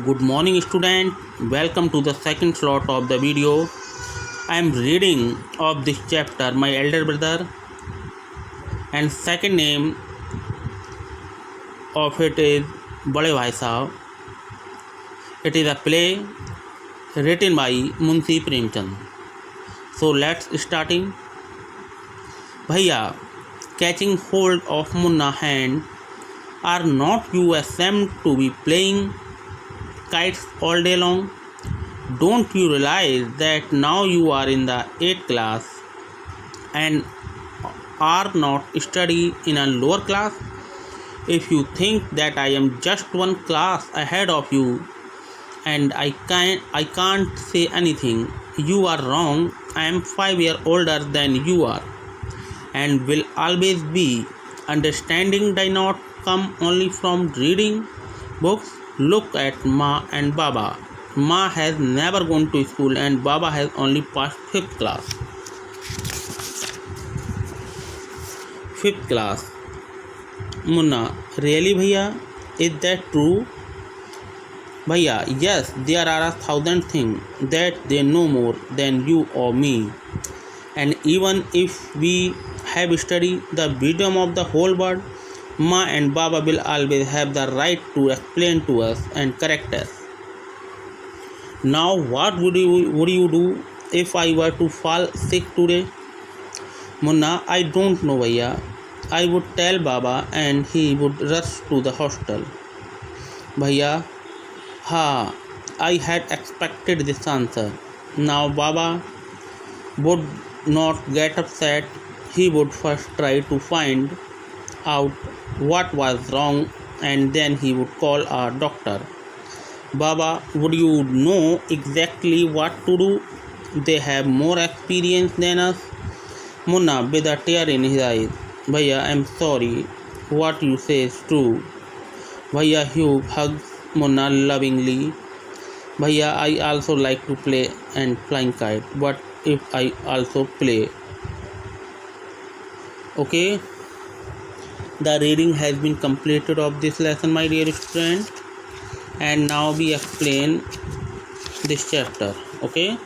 Good morning student, welcome to the second slot of the video. I am reading of this chapter my elder brother, and second name of it is Bade Bhai Sahab. It is a play written by Munshi Premchand. So let's starting. Bhaiya, catching hold of Munna's hand, are not you ashamed to be playing kites all day long? Don't you realize that now you are in the 8th class and are not studying in a lower class? If you think that I am just one class ahead of you and I can't say anything, you are wrong. I am 5 years older than you are and will always be. Understanding does not come only from reading books. Look at Ma and Baba. Ma has never gone to school and Baba has only passed 5th class. 5th class. Munna, really bhaiya? Is that true? Bhaiya, yes, there are 1,000 things that they know more than you or me. And even if we have studied the wisdom of the whole world, Ma and Baba will always have the right to explain to us and correct us. Now what would you do if I were to fall sick today? Munna, I don't know bhaiya. I would tell Baba and he would rush to the hospital. Bhaiya, I had expected this answer. Now Baba would not get upset. He would first try to find out what was wrong and then he would call a doctor. Baba, would you know exactly what to do? They have more experience than us. Munna, with a tear in his eyes. Bhaiya, I am sorry. What you say is true. Bhaiya, Hugh hugs Munna lovingly. Bhaiya, I also like to play and flying kite. But if I also play? Okay. The reading has been completed of this lesson, my dear student, and now we explain this chapter. Okay,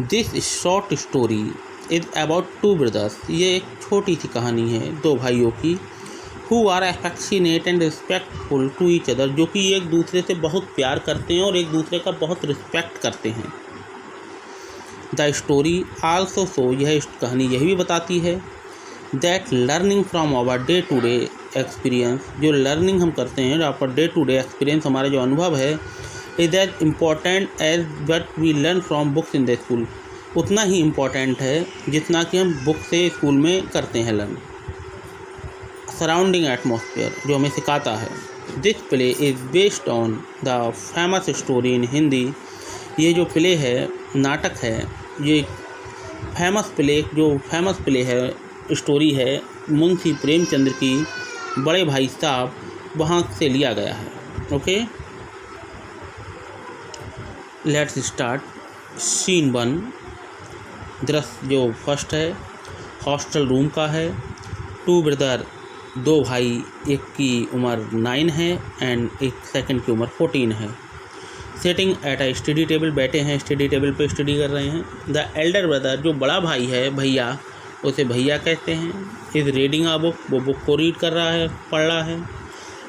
this short story is about two brothers. ये एक छोटी सी कहानी है दो भाइयों की, who are affectionate and respectful to each other, जो कि एक दूसरे से बहुत प्यार करते हैं और एक दूसरे का बहुत रिस्पेक्ट करते हैं. द स्टोरी आल्सो शो, यह कहानी यही भी बताती है that learning from our day to day experience, जो लर्निंग हम करते हैं our day to day experience, हमारा जो अनुभव है, is as important as what we learn from books in the school, उतना ही इम्पॉर्टेंट है जितना कि हम बुक से स्कूल में करते हैं लर्न. सराउंडिंग एटमॉस्फेयर, जो हमें सिखाता है. This play is based on the famous story in Hindi, ये जो प्ले है, नाटक है, ये फेमस प्ले है, स्टोरी है मुंशी प्रेमचंद्र की बड़े भाई साहब, वहाँ से लिया गया है. Okay, let's start. सीन 1. दृश्य जो फर्स्ट है हॉस्टल रूम का है. टू ब्रदर, दो भाई, एक की उम्र 9 है एंड एक सेकंड की उम्र 14 है. Sitting at a study table, बैठे हैं स्टडी टेबल पे स्टडी कर रहे हैं. द एल्डर ब्रदर, जो बड़ा भाई है, भैया, उसे भैया कहते हैं, इज़ रीडिंग अ बुक, वो बुक को रीड कर रहा है, पढ़ रहा है.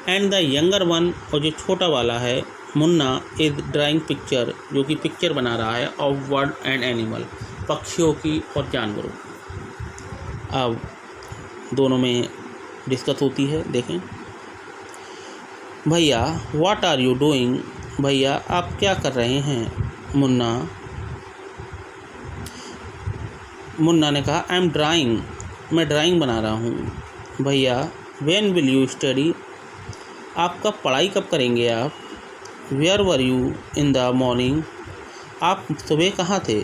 एंड द यंगर वन, और जो छोटा वाला है मुन्ना, इज़ ड्राइंग पिक्चर, जो कि पिक्चर बना रहा है ऑफ बर्ड एंड एनिमल, पक्षियों की और जानवरों. अब दोनों में डिस्कस होती है, देखें. भैया, व्हाट आर यू डूइंग, भैया आप क्या कर रहे हैं. मुन्ना ने कहा, आई एम ड्राइंग, मैं ड्राइंग बना रहा हूँ. भैया, व्हेन विल यू स्टडी, आप कब पढ़ाई कब करेंगे आप. Where were you in the morning, आप सुबह कहाँ थे.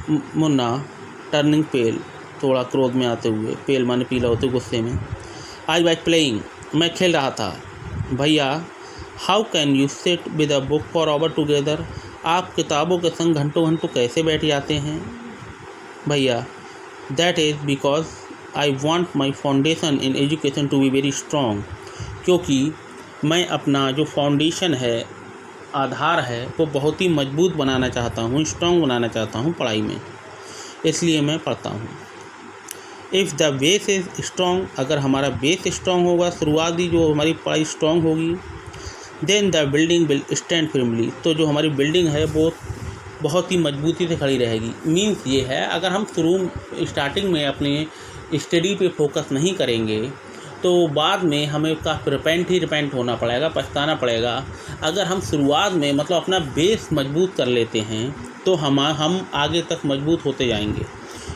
मुन्ना टर्निंग पेल, थोड़ा क्रोध में आते हुए, पेल माने पीला होते गुस्से में. आई वाज प्लेइंग, मैं खेल रहा था. भैया, how can you sit with a book for hour together, आप किताबों के संग घंटों घंटों कैसे बैठ जाते हैं. भैया, that is because I want my foundation in education to be very strong, क्योंकि मैं अपना जो फाउंडेशन है, आधार है, वो बहुत ही मजबूत बनाना चाहता हूँ, स्ट्रॉन्ग बनाना चाहता हूँ पढ़ाई में, इसलिए मैं पढ़ता हूँ। If the base is strong, अगर हमारा बेस स्ट्रॉन्ग होगा, शुरुआती जो हमारी पढ़ाई स्ट्रॉन्ग होगी, then the building will stand firmly, तो जो हमारी बिल्डिंग है वो बहुत ही मजबूती से खड़ी रहेगी। मीन्स ये है, अगर हम स्टार्टिंग में अपने स्टडी पे फोकस नहीं करेंगे तो बाद में हमें का रिपेंट होना पड़ेगा, पछताना पड़ेगा। अगर हम शुरुआत में मतलब अपना बेस मजबूत कर लेते हैं तो हम आगे तक मजबूत होते जाएंगे।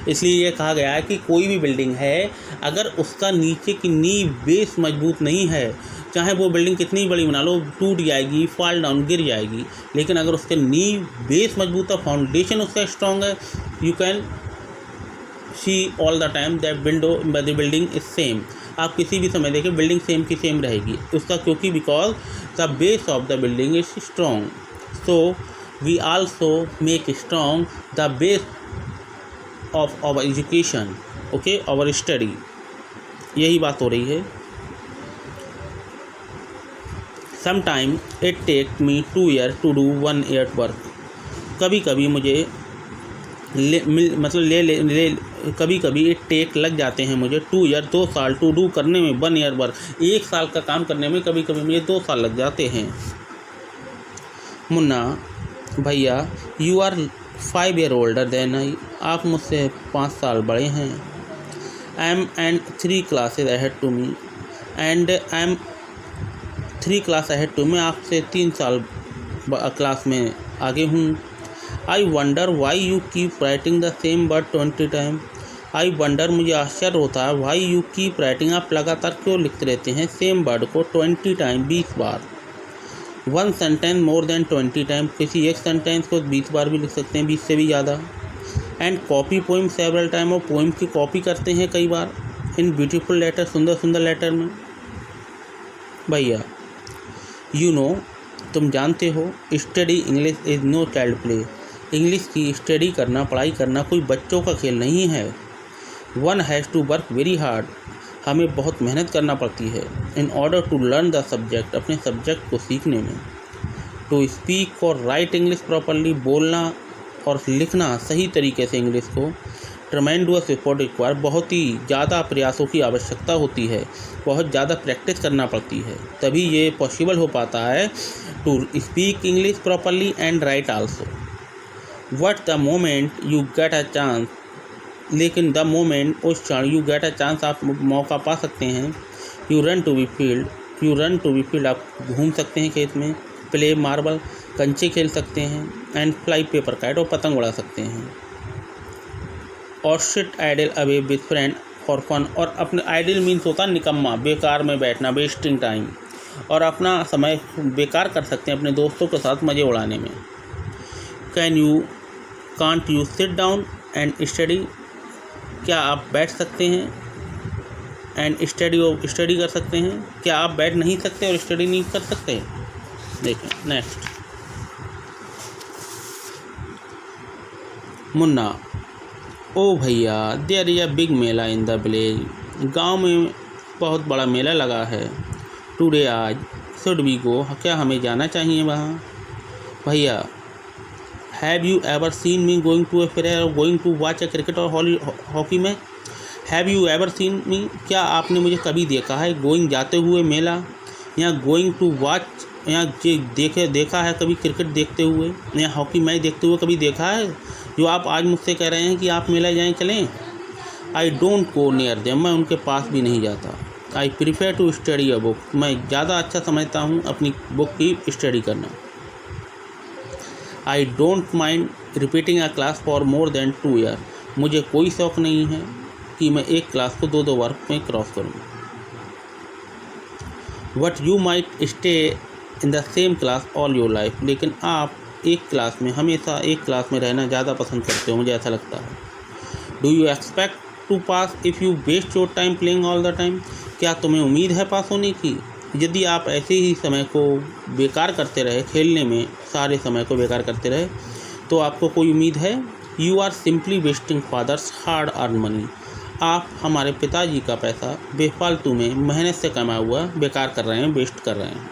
इसलिए ये कहा गया है कि कोई भी बिल्डिंग है, अगर उसका नीचे की नींव बेस मजबूत नहीं है, चाहे वो बिल्डिंग कितनी बड़ी बना लो, टूट जाएगी, फॉल डाउन, गिर जाएगी। लेकिन अगर उसके नींव बेस मजबूत है, फाउंडेशन उसका स्ट्रॉन्ग है, you can see all the time that the building is same. आप किसी भी समय देखें, बिल्डिंग सेम की सेम रहेगी उसका, क्योंकि because the base of the building is strong. So we also make strong the base of our education, okay, our study. यही बात हो रही है। Sometime it take me 2 years to do 1 year work. कभी कभी मुझे कभी कभी इट टेक लग जाते हैं मुझे 2 year 2 साल टू डू करने में 1 year वर्क, 1 साल का काम करने में कभी कभी मुझे 2 साल लग जाते हैं। मुन्ना भैया, you are 5 year older than I, आप मुझसे 5 साल बड़े हैं। I am and 3 classes ahead to me, and I am 3 class ahead to, मैं आपसे 3 साल क्लास में आगे हूँ। I wonder why you keep writing the same word 20 time. I wonder, मुझे आश्चर्य होता है, वाई यू कीप राइटिंग, आप लगातार क्यों लिखते रहते हैं सेम वर्ड को 20 टाइम, 20 बार। 1 सेंटेंस मोर देन 20 टाइम, किसी एक सेंटेंस को 20 बार भी लिख सकते हैं, 20 से भी ज़्यादा। And copy poem several time, और पोइम की कॉपी करते हैं कई बार। इन ब्यूटीफुल लेटर, सुंदर सुंदर लेटर में। भैया, यू नो, तुम जानते हो, study English is no child play, English की स्टडी करना, पढ़ाई करना कोई बच्चों का खेल नहीं है। One has to work very hard, हमें बहुत मेहनत करना पड़ती है। In order to learn the subject, अपने सब्जेक्ट को सीखने में। टू स्पीक और राइट इंग्लिश प्रॉपरली, बोलना और लिखना सही तरीके से इंग्लिश को। ट्रेमेंडुअस एफर्ट रिक्वायर, बहुत ही ज़्यादा प्रयासों की आवश्यकता होती है, बहुत ज़्यादा प्रैक्टिस करना पड़ती है, तभी ये पॉसिबल हो पाता है। To speak English properly and write also. What the moment you get a chance, लेकिन द मोमेंट, उस क्षण, यू गेट अ चांस, आप मौका पा सकते हैं। You run to be field, you run to be field, आप घूम सकते हैं खेत में। प्ले मार्बल, कंचे खेल सकते हैं। एंड फ्लाई पेपर काइट, और पतंग उड़ा सकते हैं। और sit idle away with friend for fun, और अपने आइडल मीन्स होता है निकम्मा, बेकार में बैठना, वेस्टिंग टाइम, और अपना समय बेकार कर सकते हैं अपने दोस्तों के साथ मज़े उड़ाने में। Can't you sit down and study, क्या आप बैठ सकते हैं एंड स्टडी कर सकते हैं, क्या आप बैठ नहीं सकते और स्टडी नहीं कर सकते। देखें नेक्स्ट। मुन्ना, ओ भैया, there is a big mela in the village, गांव में बहुत बड़ा मेला लगा है। टुडे, आज। शुड वी गो, क्या हमें जाना चाहिए वहाँ। भैया, have you ever seen me going to a fair और going to watch a cricket और हॉकी में। Have you ever seen me, क्या आपने मुझे कभी देखा है गोइंग जाते हुए मेला, या गोइंग टू वॉच, या देखा है कभी क्रिकेट देखते हुए या हॉकी मैच देखते हुए कभी देखा है, जो आप आज मुझसे कह रहे हैं कि आप मेला जाएं, चलें। I don't go near them, मैं उनके पास भी नहीं जाता। I prefer to study a book, मैं ज़्यादा अच्छा समझता हूँ अपनी बुक की स्टडी करना। I don't mind repeating a class for more than 2 years, मुझे कोई शौक़ नहीं है कि मैं एक क्लास को 2 बार में क्रॉस करूँ। What you might stay in the same class all your life, लेकिन आप एक क्लास में, हमेशा एक क्लास में रहना ज़्यादा पसंद करते हो, मुझे ऐसा लगता है। Do you expect to pass if you waste your time playing all the time, क्या तुम्हें उम्मीद है पास होने की, यदि आप ऐसे ही समय को बेकार करते रहे, खेलने में सारे समय को बेकार करते रहे, तो आपको कोई उम्मीद है। You are simply wasting father's hard earn money, आप हमारे पिताजी का पैसा बेफालतू में मेहनत से कमाया हुआ बेकार कर रहे हैं, वेस्ट कर रहे हैं।